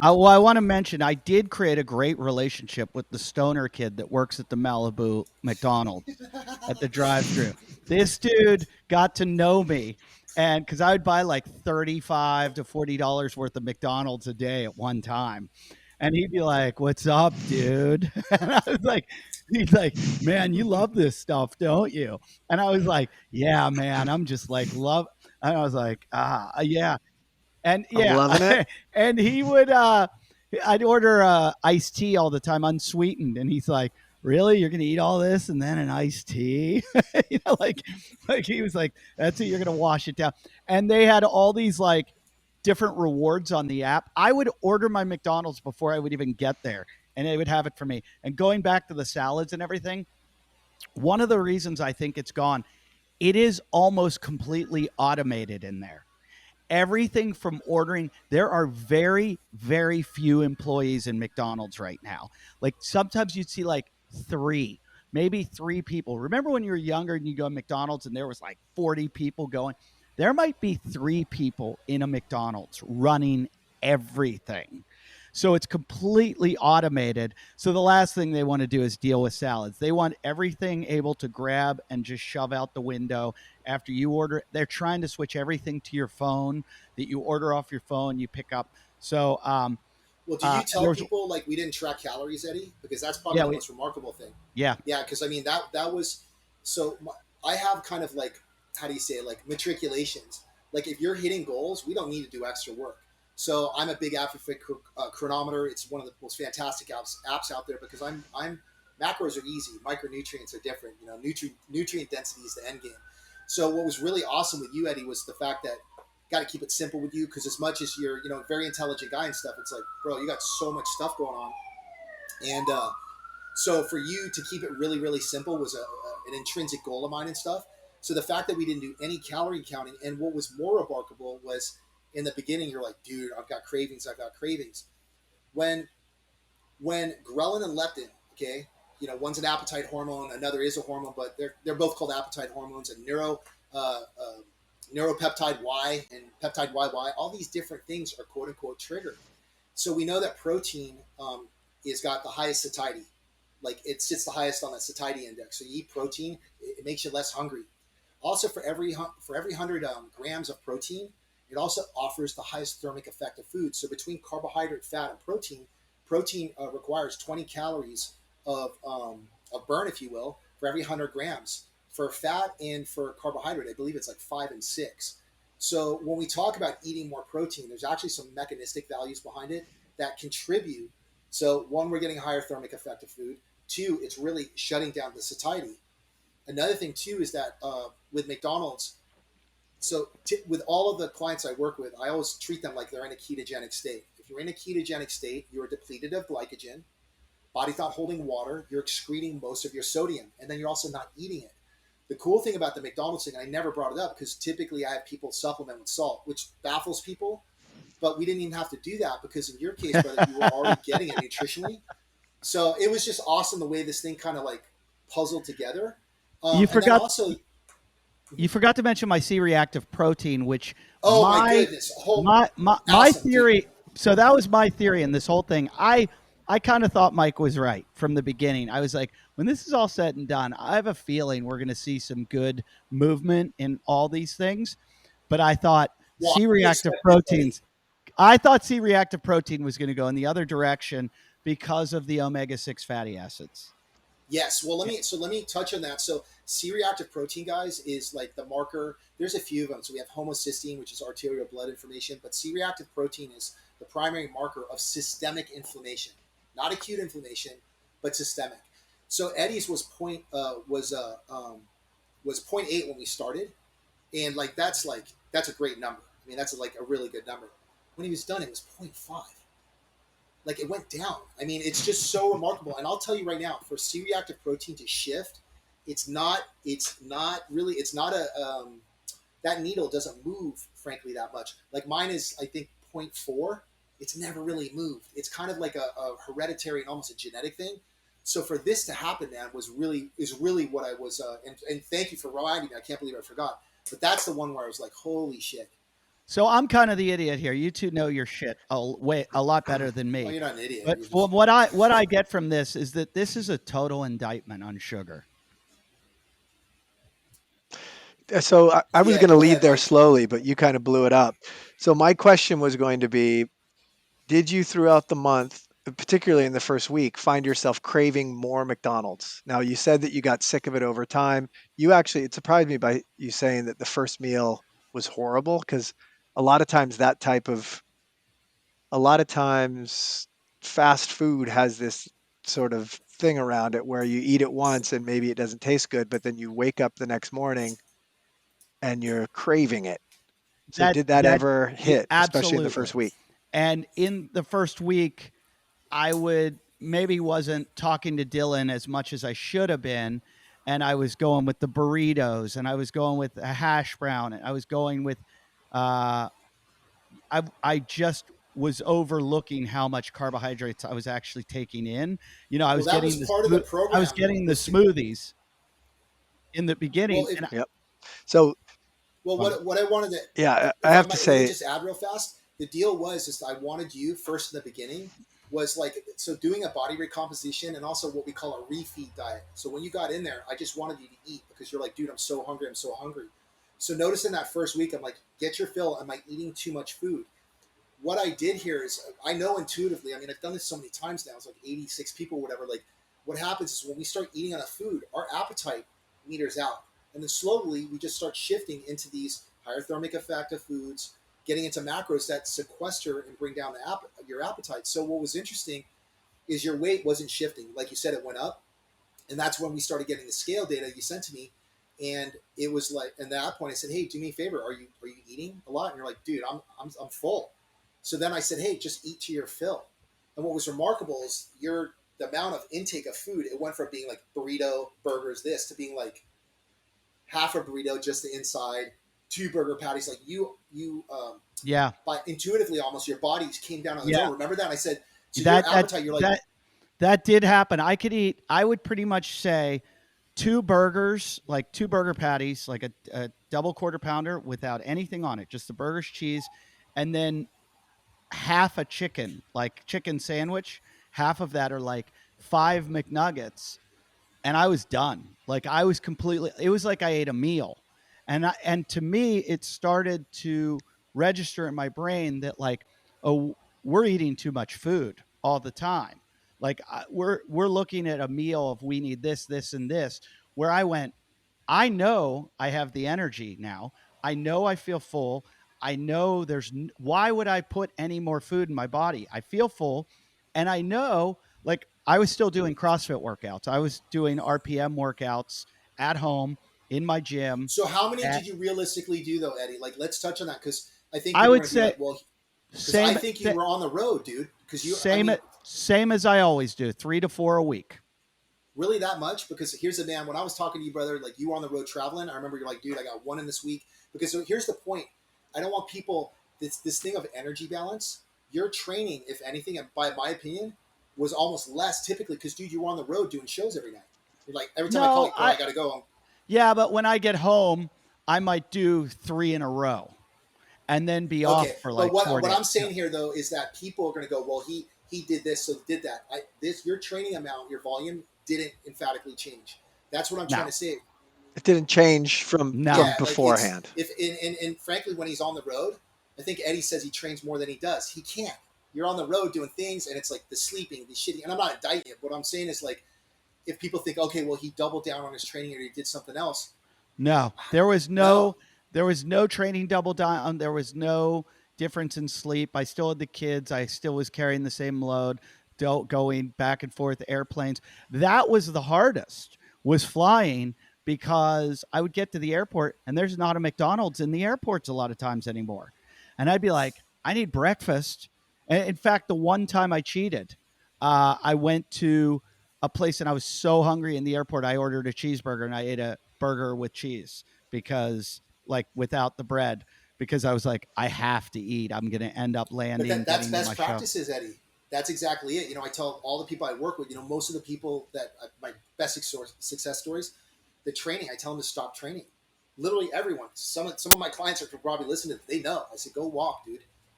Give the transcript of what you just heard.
Well, I want to mention I did create a great relationship with the stoner kid that works at the Malibu McDonald's at the drive-through. This dude got to know me, and because I would buy like $35 to $40 worth of McDonald's a day at one time, and he'd be like, "What's up, dude?" And I was like, "He's like, man, you love this stuff, don't you?" And I was like, "Yeah, man, I'm just like love." And I was like, "Ah, yeah." And I'm yeah, loving it. and he would I'd order iced tea all the time unsweetened, and he's like, "Really? You're going to eat all this and then an iced tea?" like he was like, "That's it, you're going to wash it down." And they had all these like different rewards on the app. I would order my McDonald's before I would even get there, and they would have it for me. And going back to the salads and everything, one of the reasons I think it's gone, it is almost completely automated in there. Everything from ordering, there are very very few employees in McDonald's right now. Like sometimes you'd see like three, maybe three people. Remember when you were younger and you go to McDonald's and there was like 40 people going? There might be three people in a McDonald's running everything. So it's completely automated. So the last thing they want to do is deal with salads. They want everything able to grab and just shove out the window after you order. They're trying to switch everything to your phone, that you order off your phone, you pick up. So Well, do you tell there's people like we didn't track calories, Eddie? Because that's probably yeah, the most remarkable thing. yeah, Yeah, because I mean that was so. I have kind of like, how do you say it, like matriculations. Like if you're hitting goals, we don't need to do extra work. So I'm a big advocate for Chronometer. It's one of the most fantastic apps out there because I'm macros are easy, micronutrients are different. You know, nutrient density is the end game. So what was really awesome with you, Eddie, was the fact that got to keep it simple with you because as much as you're a very intelligent guy and stuff, it's like, bro, you got so much stuff going on, and so for you to keep it really, really simple was an intrinsic goal of mine and stuff. So the fact that we didn't do any calorie counting, and what was more remarkable was in the beginning, you're like, dude, I've got cravings, I've got cravings. When ghrelin and leptin, okay, one's an appetite hormone, another is a hormone, but they're both called appetite hormones, and uh, uh, neuropeptide Y and peptide YY, all these different things are quote unquote triggered. So we know that protein is got the highest satiety, like it sits the highest on that satiety index. So you eat protein, it makes you less hungry. Also, for every 100 grams of protein, it also offers the highest thermic effect of food. So between carbohydrate, fat, and protein requires 20 calories of burn, if you will, for every 100 grams. For fat and for carbohydrate, I believe it's like 5 and 6. So when we talk about eating more protein, there's actually some mechanistic values behind it that contribute. So one, we're getting a higher thermic effect of food. Two, it's really shutting down the satiety. Another thing too is that with McDonald's, so with all of the clients I work with, I always treat them like they're in a ketogenic state. If you're in a ketogenic state, you're depleted of glycogen, body's not holding water, you're excreting most of your sodium, and then you're also not eating it. The cool thing about the McDonald's thing, I never brought it up because typically I have people supplement with salt, which baffles people, but we didn't even have to do that because in your case, brother, you were already getting it nutritionally. So it was just awesome the way this thing kind of like puzzled together. you And then forgot also, you forgot to mention my C-reactive protein, which oh my my goodness, whole my awesome, dude. theory. So that was my theory in this whole thing. I kind of thought Mike was right from the beginning. I was like, when this is all said and done, I have a feeling we're going to see some good movement in all these things. But I thought Well, I C-reactive expect it, buddy. proteins. I thought C-reactive protein was going to go in the other direction because of the omega-6 fatty acids. Yes. Well, let me touch on that. So C-reactive protein, guys, is like the marker. There's a few of them. So we have homocysteine, which is arterial blood inflammation, but C-reactive protein is the primary marker of systemic inflammation, not acute inflammation, but systemic. So Eddie's was 0.8 when we started, and that's a great number. I mean, that's like a really good number. When he was done, it was 0.5. Like it went down. I mean, it's just so remarkable. And I'll tell you right now, for C-reactive protein to shift, it's not a that needle doesn't move, frankly, that much. Like mine is, I think, zero point 0.4. It's never really moved. It's kind of like a hereditary and almost a genetic thing. So for this to happen, man, is really what I was. And thank you for reminding me. I can't believe I forgot. But that's the one where I was like, holy shit. So I'm kind of the idiot here. You two know your shit a lot better than Well, me. you're not an idiot. But You're just what I get from this is that this is a total indictment on sugar. So I was yeah. going to Go lead ahead, there Mike. slowly, but you kind of blew it up. So my question was going to be, did you throughout the month, particularly in the first week, find yourself craving more McDonald's? Now you said that you got sick of it over time. You actually, it surprised me by you saying that the first meal was horrible, because a lot of times that type of, a lot of times fast food has this sort of thing around it where you eat it once and maybe it doesn't taste good, but then you wake up the next morning and you're craving it. So That did that that ever yeah, hit, especially in the absolutely. first week? And in the first week, I would maybe wasn't talking to Dylan as much as I should have been. And I was going with the burritos and I was going with a hash brown and I was going with, uh, I just was overlooking how much carbohydrates I was actually taking in. You know, Well, that was part of the I was program. getting the Was to smoothies in the well, beginning. if And Yep. So well, what I wanted to, yeah, I if I have to might, let me say, just add real fast. The deal was just I wanted you first in the beginning was like so doing a body recomposition and also what we call a refeed diet. So when you got in there, I just wanted you to eat because you're like, dude, I'm so hungry, I'm so hungry. So notice in that first week, I'm like, get your fill. Am I eating too much food? What I did here is I know intuitively. I mean, I've done this so many times now. It's like 86 people, whatever. Like, what happens is when we start eating enough food, our appetite meters out, and then slowly we just start shifting into these higher thermic effect of foods, getting into macros that sequester and bring down your appetite. So what was interesting is your weight wasn't shifting, like you said, it went up, and that's when we started getting the scale data you sent to me. And it was like, and at that point, I said, "Hey, do me a favor. Are you eating a lot?" And you're like, "Dude, I'm full." So then I said, "Hey, just eat to your fill." And what was remarkable is the amount of intake of food. It went from being like burrito, burgers, this to being like half a burrito, just the inside, two burger patties. Like yeah, by intuitively almost your body came down on its yeah, own. Remember that? And I said, so your that, that, appetite, you're like, that, that did happen. I would pretty much say two burgers, like two burger patties, like a double quarter pounder without anything on it, just the burgers, cheese, and then half a chicken, like chicken sandwich. Half of that are like five McNuggets, and I was done. Like I was completely. It was like I ate a meal, and to me, it started to register in my brain that like, oh, we're eating too much food all the time. Like we're looking at a meal of we need this, this, and this. Where I went, I know I have the energy now. I know I feel full. I know why would I put any more food in my body? I feel full. And I know, like, I was still doing CrossFit workouts. I was doing RPM workouts at home in my gym. so how many At, did you realistically do though, Eddie? Like, let's touch on that because I think I people are would going to be say like, well, because I same, think you th- were on the road, dude. Because I same, mean, same as I always do, 3 to 4 a week. really that much? Because here's the man. When I was talking to you, brother, like you were on the road traveling. I remember you're like, dude, I got one in this week. Because so here's the point. I don't want people this thing of energy balance. Your training, if anything, and by my opinion, was almost less typically because dude, you were on the road doing shows every night. You're like every time I call No, you, bro, I got to go. yeah, but when I get home, I might do 3 in a row and then be Okay, off for but like what 4 days. I'm saying here though is that people are going to go, well, he did this, so did that. This your training amount, your volume didn't emphatically change. That's what I'm trying No, to say. it didn't change from no. Yeah, like it's beforehand. if and frankly, when he's on the road, I think Eddie says he trains more than he does. He can't. You're on the road doing things, and it's like the sleeping, the shitting. And I'm not indicting it. What I'm saying is like, if people think, okay, well, he doubled down on his training or he did something else. No, No, there was no training double down. There was no difference in sleep. I still had the kids. I still was carrying the same load, going back and forth airplanes. That was the hardest, was flying, because I would get to the airport and there's not a McDonald's in the airports a lot of times anymore. And I'd be like, I need breakfast. And in fact, the one time I cheated, I went to a place and I was so hungry in the airport. I ordered a cheeseburger and I ate a burger with cheese because, like, without the bread, because I was like, I have to eat. I'm going to end up but landing, that's getting to best my show. practices, Eddie. That's exactly it. I tell all the people I work with. Most of the people that my best success stories, the training. I tell them to stop training. literally everyone. Some of my clients are probably listening. They know. I said, go walk, dude.